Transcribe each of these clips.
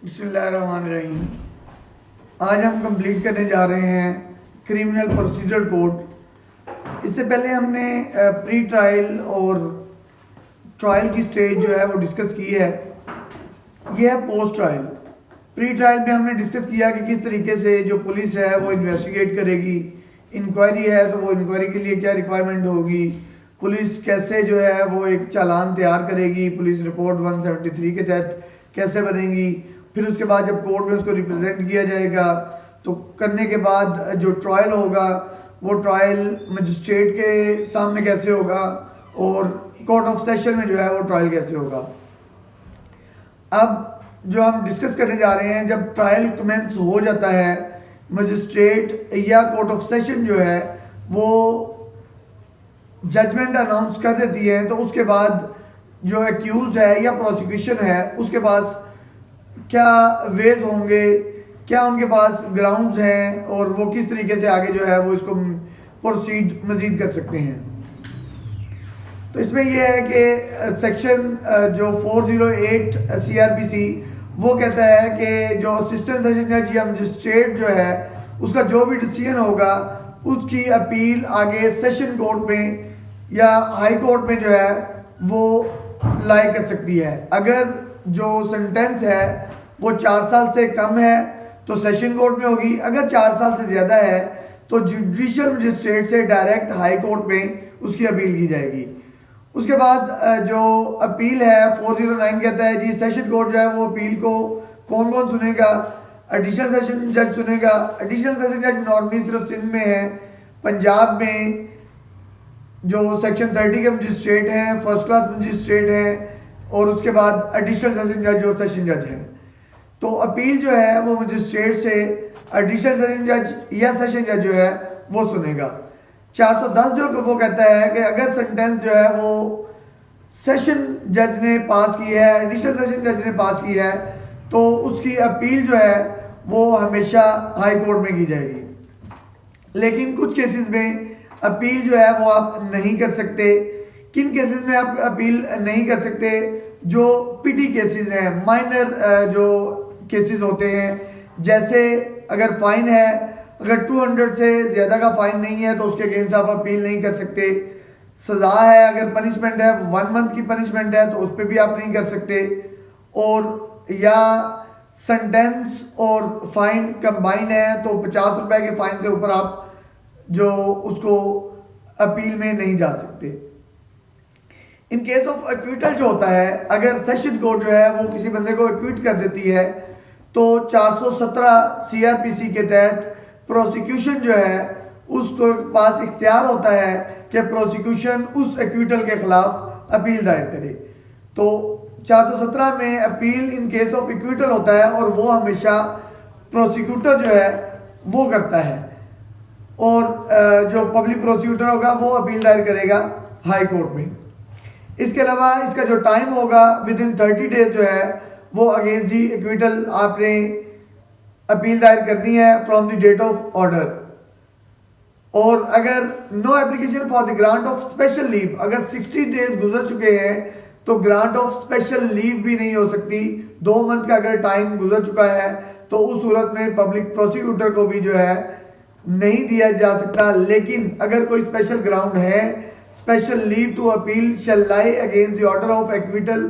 बिस्मिल्लाहिर्रहमानिर्रहीम। आज हम कंप्लीट करने जा रहे हैं क्रिमिनल प्रोसीजर कोड। इससे पहले हमने प्री ट्रायल और ट्रायल की स्टेज जो है वो डिस्कस की है। ये है पोस्ट ट्रायल। प्री ट्रायल में हमने डिस्कस किया कि किस तरीके से जो पुलिस है वो इन्वेस्टिगेट करेगी, इंक्वायरी है तो वो इंक्वायरी के लिए क्या रिक्वायरमेंट होगी, पुलिस कैसे जो है वो एक चालान तैयार करेगी, पुलिस रिपोर्ट 173 के तहत कैसे बनेगी, फिर उसके बाद जब कोर्ट में उसको रिप्रेजेंट किया जाएगा तो करने के बाद जो ट्रायल होगा वो ट्रायल मजिस्ट्रेट के सामने कैसे होगा और कोर्ट ऑफ सेशन में जो है वो ट्रायल कैसे होगा। अब जो हम डिस्कस करने जा रहे हैं, जब ट्रायल कमेंस हो जाता है, मजिस्ट्रेट या कोर्ट ऑफ सेशन जो है वो जजमेंट अनाउंस कर देती है, तो उसके बाद जो एक्यूज है या प्रोसिक्यूशन है उसके पास क्या वेज होंगे, क्या उनके पास ग्राउंड्स हैं और वो किस तरीके से आगे जो है वो इसको प्रोसीड मजीद कर सकते हैं। तो इसमें यह है कि सेक्शन जो 408 CRPC वो कहता है कि जो असिस्टेंट सेशन जज या मजिस्ट्रेट जो है उसका जो भी डिसीजन होगा उसकी अपील आगे सेशन कोर्ट में या हाई कोर्ट में जो है वो लाई कर सकती है। अगर जो सेंटेंस है वो 4 साल से कम है तो सेशन कोर्ट में होगी, अगर 4 साल से ज़्यादा है तो जुडिशियल मजिस्ट्रेट से डायरेक्ट हाई कोर्ट में उसकी अपील की जाएगी। उसके बाद जो अपील है 409 कहता है जी सेशन कोर्ट जो है वो अपील को कौन कौन सुनेगा, एडिशनल सेशन जज सुनेगा। एडिशनल सेशन जज नॉर्मली सिर्फ सिंध में है, पंजाब में जो सेक्शन 30 के मजिस्ट्रेट हैं, फर्स्ट क्लास मजिस्ट्रेट हैं और उसके बाद एडिशनल सेशन जज और सेशन जज हैं। तो अपील जो है वो मजिस्ट्रेट से एडिशनल सेशन जज या सेशन जज जो है वो सुनेगा। 410 जो वो कहता है कि अगर सेंटेंस जो है वो सेशन जज ने पास की है, एडिशनल सेशन जज ने पास की है, तो उसकी अपील जो है वो हमेशा हाई कोर्ट में की जाएगी। लेकिन कुछ केसेस में अपील जो है वो आप नहीं कर सकते। किन केसेस में आप अपील नहीं कर सकते? जो पिटी केसेस हैं, माइनर जो केसेस होते हैं, जैसे अगर फाइन है, अगर 200 से ज़्यादा का फाइन नहीं है तो उसके अगेंस्ट आप अपील नहीं कर सकते। सज़ा है, अगर पनिशमेंट है 1 मंथ की पनिशमेंट है तो उस पर भी आप नहीं कर सकते। और या सेंटेंस और फाइन कंबाइन है तो 50 रुपए के फाइन से ऊपर आप जो उसको अपील में नहीं जा सकते। इन केस ऑफ एक्विटल जो होता है, अगर सेशन कोर्ट जो है वो किसी बंदे को एक्विट कर देती है तो 417 CRPC के तहत प्रोसिक्यूशन जो है उसको पास इख्तियार होता है कि प्रोसिक्यूशन उस एक्विटल के खिलाफ अपील दायर करे। तो 417 में appeal in case of acquittal होता है और वो हमेशा प्रोसिक्यूटर जो है वो करता है और जो पब्लिक प्रोसिक्यूटर होगा वो अपील दायर करेगा हाई कोर्ट में। इसके अलावा इसका जो टाइम होगा विद इन 30 डेज जो है वो अगेंस्ट दी एक्विटल आपने अपील दायर करनी है from the date of order. और अगर no application for the grant of special leave, अगर 60 डेज गुजर चुके हैं तो ग्रांट ऑफ स्पेशल लीव भी नहीं हो सकती। 2 मंथ का अगर टाइम गुजर चुका है तो उस सूरत में पब्लिक प्रोसिक्यूटर को भी जो है नहीं दिया जा सकता। लेकिन अगर कोई स्पेशल ग्राउंड है, special leave to appeal shall lie against the order of acquittal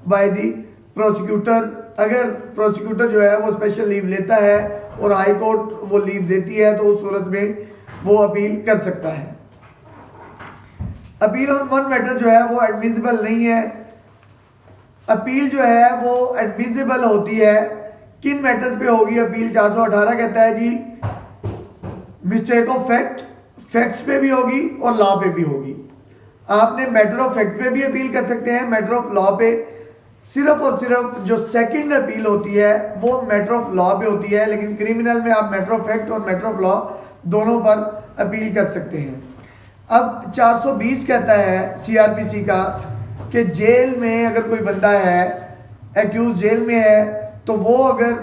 by the prosecutor. अगर प्रोसिक्यूटर जो है वो स्पेशल लीव लेता है और हाई कोर्ट वो लीव देती है तो उस सूरत में वो अपील कर सकता है। अपील ऑन वन मैटर जो है वो एडमिसिबल नहीं है। अपील जो है वो एडमिसिबल होती है किन मैटर्स पे होगी अपील? 418 कहता है जी मिस्टेक ऑफ फैक्ट, फैक्ट्स पे भी होगी और लॉ पे भी होगी। आपने मैटर ऑफ फैक्ट पे भी अपील कर सकते हैं, मैटर ऑफ लॉ पे सिर्फ और सिर्फ जो सेकंड अपील होती है वो मैटर ऑफ लॉ पे होती है। लेकिन क्रिमिनल में आप मैटर ऑफ फैक्ट और मैटर ऑफ लॉ दोनों पर अपील कर सकते हैं। अब 420 कहता है CRPC का कि जेल में अगर कोई बंदा है, एक्यूज जेल में है, तो वो अगर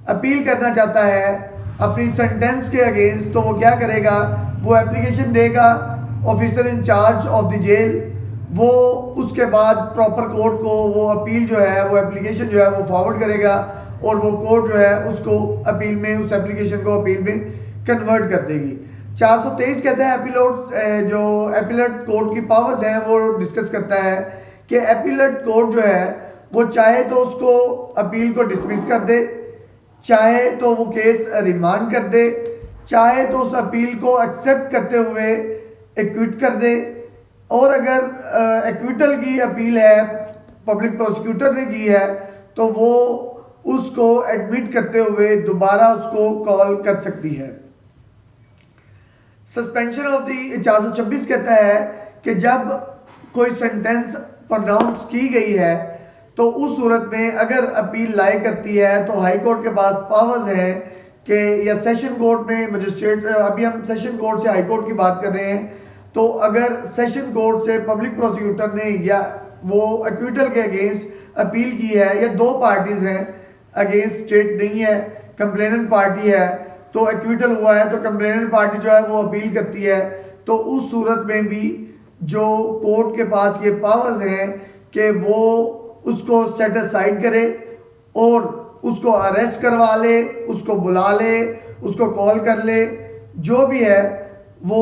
अपील करना चाहता है अपनी सेंटेंस के अगेंस्ट तो वो क्या करेगा? वो एप्लीकेशन देगा officer in charge of the jail, वो उसके बाद प्रॉपर कोर्ट को वो अपील जो है वो एप्लीकेशन जो है वो फॉरवर्ड करेगा और वो कोर्ट जो है उसको अपील में, उस एप्लीकेशन को अपील में कन्वर्ट कर देगी। 423 कहता है जो एपीलेट कोर्ट की पावर्स हैं वो डिस्कस करता है कि एपीलेट कोर्ट जो है वो चाहे तो उसको अपील को डिसमिस कर दे, चाहे तो वो केस रिमांड कर दे, चाहे तो उस अपील को एक्सेप्ट करते हुए एक्विट कर दे, और अगर एक्विटल की अपील है, पब्लिक प्रोसिक्यूटर ने की है, तो वो उसको एडमिट करते हुए दोबारा उसको कॉल कर सकती है। सस्पेंशन ऑफ दी 426 कहता है कि जब कोई सेंटेंस प्रोनाउंस की गई है तो उस सूरत में अगर अपील लाई करती है तो हाई कोर्ट के पास पावर्स हैं कि या सेशन कोर्ट में मजिस्ट्रेट, अभी हम सेशन कोर्ट से हाई कोर्ट की बात कर रहे हैं, तो अगर सेशन कोर्ट से पब्लिक प्रोसिक्यूटर ने या वो एक्विटल के अगेंस्ट अपील की है, या दो पार्टीज हैं, अगेंस्ट स्टेट नहीं है, कंप्लेनेंट पार्टी है, तो एक्विटल हुआ है तो कंप्लेनेंट पार्टी जो है वो अपील करती है, तो उस सूरत में भी जो कोर्ट के पास ये पावर्स हैं कि वो उसको सेट असाइड करे और उसको अरेस्ट करवा ले, उसको बुला ले, उसको कॉल कर ले, जो भी है वो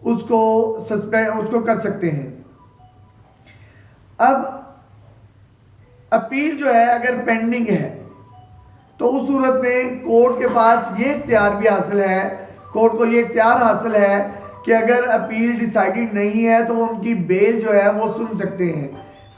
उसको कर सकते हैं। अब अपील जो है अगर पेंडिंग है तो उस सूरत में कोर्ट के पास ये इख्तियार भी हासिल है, कोर्ट को ये इख्तियार हासिल है कि अगर अपील डिसाइडेड नहीं है तो वो उनकी बेल जो है वो सुन सकते हैं,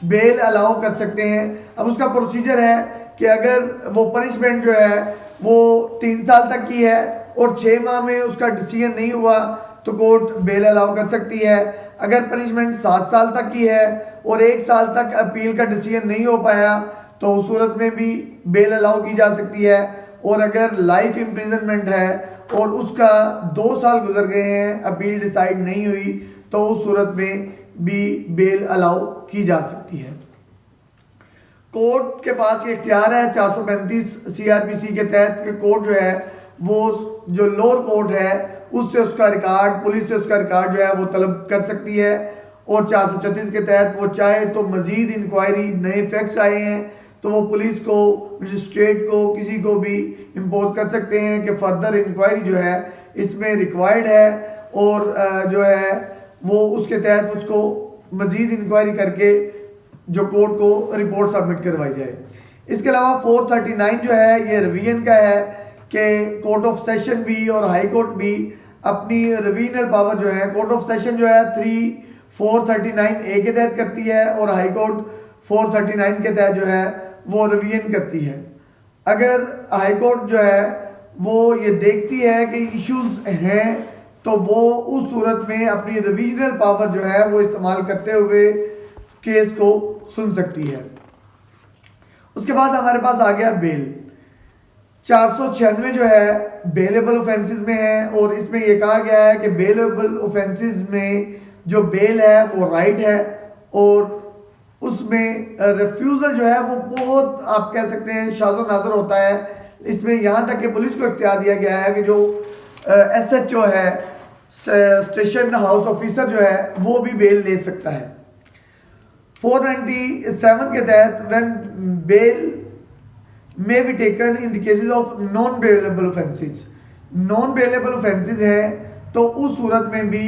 बेल अलाउ कर सकते हैं। अब उसका प्रोसीजर है कि अगर वो पनिशमेंट जो है वो 3 साल तक की है और 6 माह में उसका डिसीजन नहीं हुआ तो कोर्ट बेल अलाउ कर सकती है। अगर पनिशमेंट 7 साल तक की है और 1 साल तक अपील का डिसीजन नहीं हो पाया तो उस सूरत में भी बेल अलाउ की जा सकती है। और अगर लाइफ इम्प्रिजनमेंट है और उसका 2 साल गुजर गए हैं, अपील डिसाइड नहीं हुई, तो उस सूरत में भी बेल अलाउ की जा सकती है। कोर्ट के पास ये इख्तियार है 435 सीआरपीसी के तहत कि कोर्ट जो है वो जो लोअर कोर्ट है उससे उसका रिकॉर्ड, पुलिस से उसका रिकॉर्ड जो है वो तलब कर सकती है। और 436 के तहत वो चाहे तो मजीद इंक्वायरी, नए फैक्ट्स आए हैं तो वो पुलिस को, मजिस्ट्रेट को, किसी को भी इम्पोज कर सकते हैं कि फर्दर इंक्वायरी जो है इसमें रिक्वायर्ड है और जो है वो उसके तहत उसको मजीद इंक्वायरी करके जो कोर्ट को रिपोर्ट सबमिट करवाई जाए। इसके अलावा 439 जो है ये रिवीजन का है कि कोर्ट ऑफ सेशन भी और हाई कोर्ट भी अपनी रिवीजनल पावर जो है, कोर्ट ऑफ सेशन जो है 439A के तहत करती है और हाई कोर्ट 439 के तहत जो है वो रिवीजन करती है। अगर हाई कोर्ट जो है वो ये देखती है कि इश्यूज हैं तो वो उस सूरत में अपनी रिवीजनल पावर जो है वो इस्तेमाल करते हुए केस को सुन सकती है। उसके बाद हमारे पास आ गया बेल। 496 जो है बेलेबल ऑफेंसेस में है और इसमें यह कहा गया है कि बेलेबल ऑफेंसेस में जो बेल है वो राइट है और उसमें रिफ्यूज़ल जो है वो बहुत, आप कह सकते हैं, शाज़ो नाज़र होता है। इसमें यहाँ तक कि पुलिस को इख्तियार दिया गया है कि जो SHO है, स्टेशन हाउस ऑफिसर जो है वो भी बेल ले सकता है। 497 के तहत when bail may be taken in the cases of non bailable offences, non bailable offences हैं तो उस सूरत में भी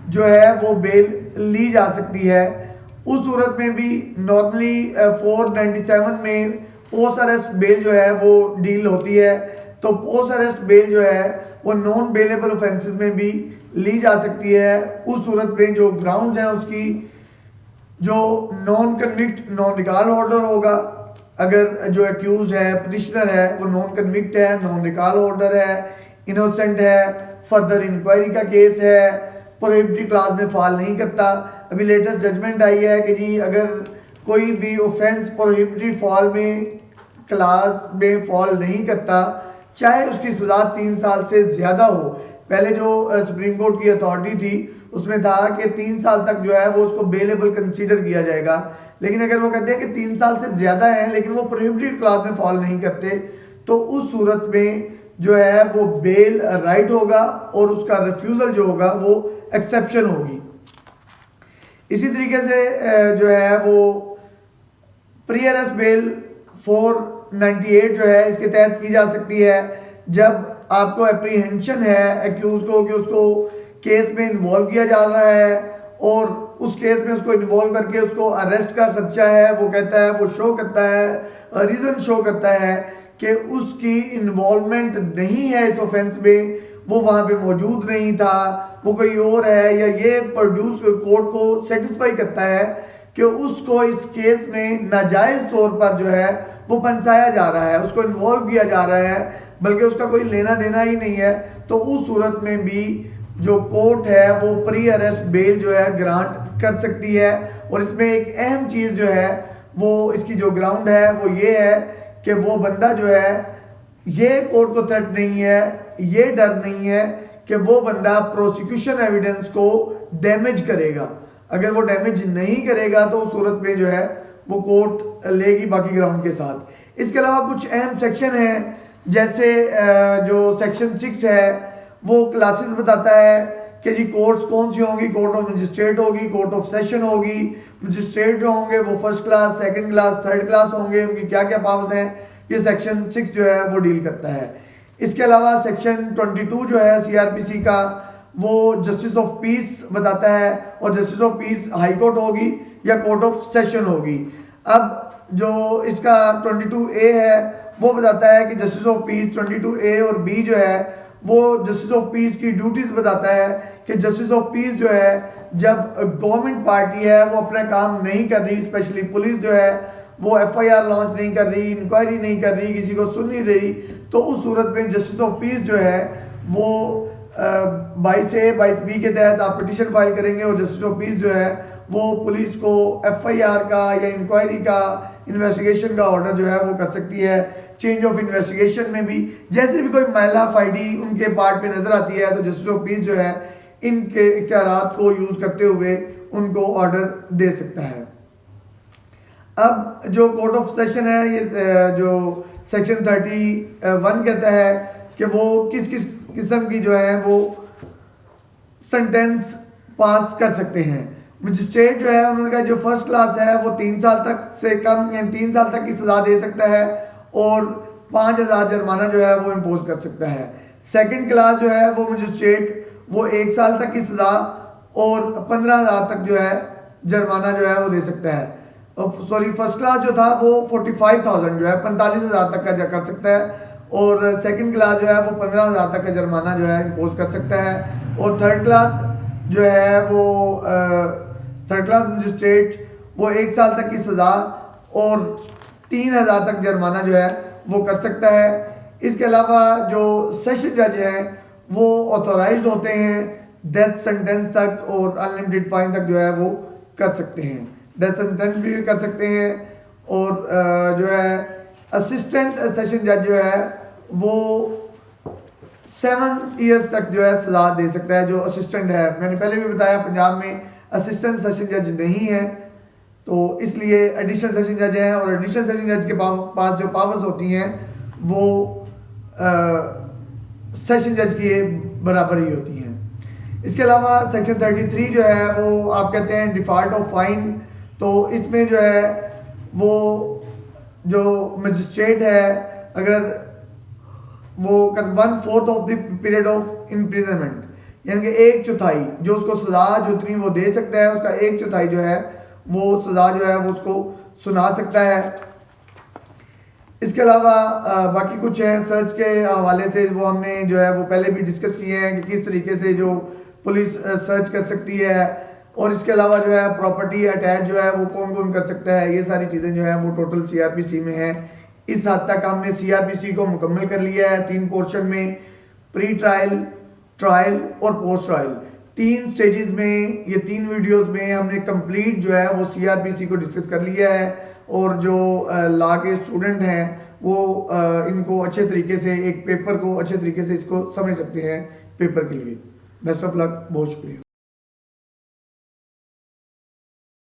जो है वो बेल ली जा सकती है। उस सूरत में भी नॉर्मली 497 में पोस्ट अरेस्ट बेल जो है वो डील होती है, तो पोस्ट अरेस्ट बेल जो है वो नॉन बेलेबल ऑफेंसेस में भी ली जा सकती है। उस सूरत में जो ग्राउंड्स हैं उसकी, जो non convict non recall order होगा, अगर जो एक्यूज है, पिटिशनर है, वो नॉन कन्विक्ट है, नॉन रिकॉल ऑर्डर है, इनोसेंट है, फर्दर इंक्वायरी का केस है, प्रोहिबिटरी क्लास में फॉल नहीं करता। अभी लेटेस्ट जजमेंट आई है कि जी अगर कोई भी ऑफेंस प्रोहिबिटरी फॉल में क्लास में फॉल नहीं करता, चाहे उसकी सजा 3 साल से ज़्यादा हो। पहले जो सुप्रीम कोर्ट की अथॉरिटी थी उसमें था कि 3 साल तक जो है वो उसको बेलेबल कंसीडर किया जाएगा, लेकिन अगर वो कहते हैं कि 3 साल से ज़्यादा है लेकिन वो प्रोहिबिटेड क्लास में फॉल नहीं करते, तो उस सूरत में जो है वो बेल राइट होगा और उसका रिफ्यूज़ल जो होगा वो एक्सेप्शन होगी। इसी तरीके से जो है वो प्री अरेस्ट बेल 4 98 जो है इसके तहत की जा सकती है जब आपको एप्रीहेंशन है एक्यूज को कि उसको केस में इन्वॉल्व किया जा रहा है और उस केस में उसको इन्वॉल्व करके उसको अरेस्ट का खदशा है, वो कहता है, वो शो करता है, रीज़न शो करता है कि उसकी इन्वॉल्वमेंट नहीं है इस ऑफेंस में, वो वहाँ पे मौजूद नहीं था, वो कोई और है, या ये प्रोड्यूस कोर्ट को सेटिस्फाई करता है कि उसको इस केस में नाजायज़ तौर पर जो है वो फंसाया जा रहा है, उसको इन्वॉल्व किया जा रहा है, बल्कि उसका कोई लेना देना ही नहीं है, तो उस सूरत में भी जो कोर्ट है वो प्री अरेस्ट बेल जो है ग्रांट कर सकती है। और इसमें एक अहम चीज़ जो है वो इसकी जो ग्राउंड है वो ये है कि वो बंदा जो है ये कोर्ट को थ्रेट नहीं है, ये डर नहीं है कि वो बंदा प्रोसिक्यूशन एविडेंस को डैमेज करेगा। अगर वो डैमेज नहीं करेगा तो उस सूरत में जो है वो कोर्ट लेगी बाकी ग्राउंड के साथ। इसके अलावा कुछ अहम सेक्शन हैं, जैसे जो सेक्शन 6 है वो क्लासेस बताता है कि जी कोर्ट्स कौन सी होंगी, कोर्ट ऑफ मजिस्ट्रेट होगी, कोर्ट ऑफ सेशन होगी। मजिस्ट्रेट जो होंगे वो first class, second class, third class होंगे, उनकी क्या क्या पावर्स हैं, ये सेक्शन 6 जो है वो डील करता है। इसके अलावा सेक्शन 22 जो है सीआरपीसी का वो जस्टिस ऑफ पीस बताता है, और justice of peace high court होगी या कोर्ट ऑफ सेशन होगी। अब जो इसका 22A है वो बताता है कि जस्टिस ऑफ पीस 22A और B जो है वो जस्टिस ऑफ पीस की ड्यूटीज बताता है कि जस्टिस ऑफ पीस जो है जब गवर्नमेंट पार्टी है वो अपना काम नहीं कर रही, स्पेशली पुलिस जो है वो FIR लॉन्च नहीं कर रही, इंक्वायरी नहीं कर रही, किसी को सुन नहीं रही, तो उस सूरत में जस्टिस ऑफ पीस जो है वो 22A 22B के तहत आप पिटीशन फाइल करेंगे और जस्टिस ऑफ पीस जो है वो पुलिस को FIR का या इंक्वायरी का, इन्वेस्टिगेशन का ऑर्डर जो है वो कर सकती है। चेंज ऑफ इन्वेस्टिगेशन में भी जैसे भी कोई मैला फाइडी उनके पार्ट में नजर आती है तो जस्टिस ऑफ पीस जो है इनके इख्तियारात को यूज करते हुए उनको ऑर्डर दे सकता है। अब जो कोर्ट ऑफ सेशन है ये जो सेक्शन 31 कहता है कि वो किस किस किस्म की जो है वो सेंटेंस पास कर सकते हैं। मजिस्ट्रेट जो है उन्होंने कहा जो फर्स्ट क्लास है वो 3 साल तक से कम या 3 साल तक की सजा दे सकता है और 5,000 जुर्माना जो है वो इम्पोज कर सकता है। सेकंड क्लास जो है वो मजिस्ट्रेट वो 1 साल तक की सजा और 15,000 तक जो है जुर्माना जो है वो दे सकता है। सॉरी, फर्स्ट क्लास जो था वो 45,000 जो है 45,000 तक का कर सकता है, और सेकंड क्लास जो है वो 15,000 तक का जुर्माना जो है इम्पोज कर सकता है। और थर्ड क्लास जो है वो थर्ड क्लास मजिस्ट्रेट वो 1 साल तक की सज़ा और 3,000 तक जुर्माना जो है वो कर सकता है। इसके अलावा जो सेशन जज हैं वो ऑथोराइज होते हैं डेथ सेंटेंस तक और अनलिमिटेड फाइन तक जो है वो कर सकते हैं, डेथ सेंटेंस भी कर सकते हैं। और जो है असिस्टेंट सेशन जज जो है वो 7 ईयर्स तक जो है सजा दे सकता है। जो असिस्टेंट है, मैंने पहले भी बताया पंजाब में असिस्टेंट सेशन जज नहीं है, तो इसलिए एडिशनल सेशन जज हैं, और एडिशनल सेशन जज के पास जो पावर्स होती हैं वो सेशन जज की बराबर ही होती हैं। इसके अलावा सेक्शन 33 जो है वो आप कहते हैं डिफॉल्ट ऑफ फाइन, तो इसमें जो है वो जो मजिस्ट्रेट है अगर वो 1/4 of the period of imprisonment, यानी कि 1/4 जो उसको सजा जो उतनी वो दे सकता है उसका 1/4 जो है वो सजा जो है वो उसको सुना सकता है। इसके अलावा बाकी कुछ है सर्च के हवाले से, वो हमने जो है वो पहले भी डिस्कस किए हैं कि किस तरीके से जो पुलिस सर्च कर सकती है, और इसके अलावा जो है प्रॉपर्टी अटैच जो है वो कौन कौन कर सकता है, ये सारी चीज़ें जो है वो टोटल सीआरपीसी में है। इस हद तक हमने सीआरपीसी को मुकम्मल कर लिया है 3 पोर्शन में, प्री ट्रायल, ट्रायल और पोस्ट ट्रायल। 3 स्टेजेस में, ये 3 वीडियोस में हमने कंप्लीट जो है वो सीआरपीसी को डिस्कस कर लिया है, और जो लॉ के स्टूडेंट हैं वो इनको अच्छे तरीके से एक पेपर को अच्छे तरीके से इसको समझ सकते हैं पेपर के लिए। बेस्ट ऑफ लक, बहुत शुक्रिया।